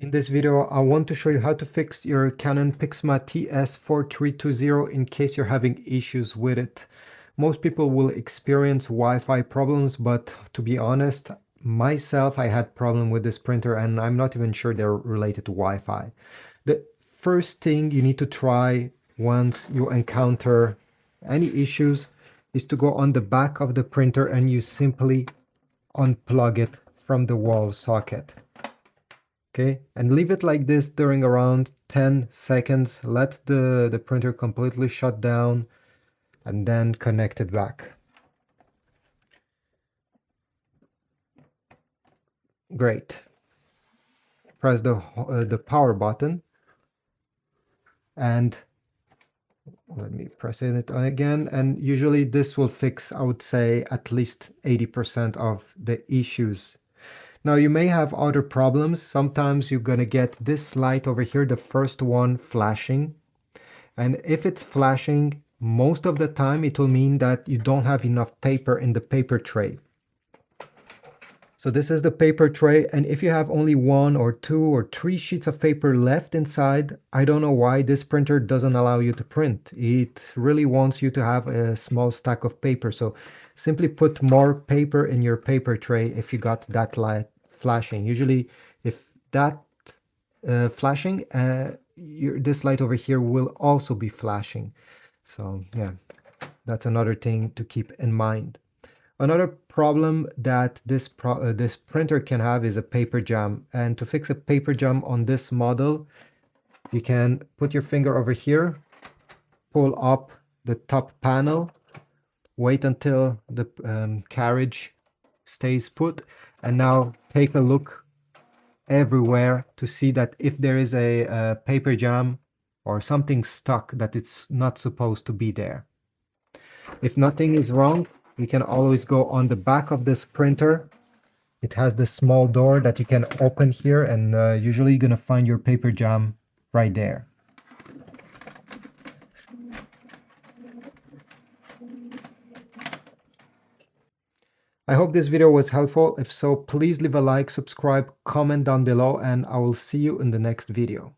In this video, I want to show you how to fix your Canon PIXMA TS4320 in case you're having issues with it. Most people will experience Wi-Fi problems, but to be honest, myself, I had problem with this printer and I'm not even sure they're related to Wi-Fi. The first thing you need to try once you encounter any issues is to go on the back of the printer and you simply unplug it from the wall socket. Okay, and leave it like this during around 10 seconds. Let the printer completely shut down and then connect it back. Great. Press the power button and let me press it on again, and usually this will fix, I would say, at least 80% of the issues. Now you may have other problems. Sometimes you're gonna get this light over here, the first one, flashing. And if it's flashing, most of the time it will mean that you don't have enough paper in the paper tray. So this is the paper tray, and if you have only 1 or 2 or 3 sheets of paper left inside, I don't know why this printer doesn't allow you to print. It really wants you to have a small stack of paper. So simply put more paper in your paper tray if you got that light flashing. Usually if that flashing, this light over here will also be flashing. So yeah, that's another thing to keep in mind. Another problem that this printer can have is a paper jam. And to fix a paper jam on this model, you can put your finger over here, pull up the top panel, wait until the carriage stays put, and now take a look everywhere to see that if there is a paper jam or something stuck that it's not supposed to be there. If nothing is wrong, you can always go on the back of this printer. It has this small door that you can open here, and usually you're gonna find your paper jam right there. I hope this video was helpful. If so, please leave a like, subscribe, comment down below, and I will see you in the next video.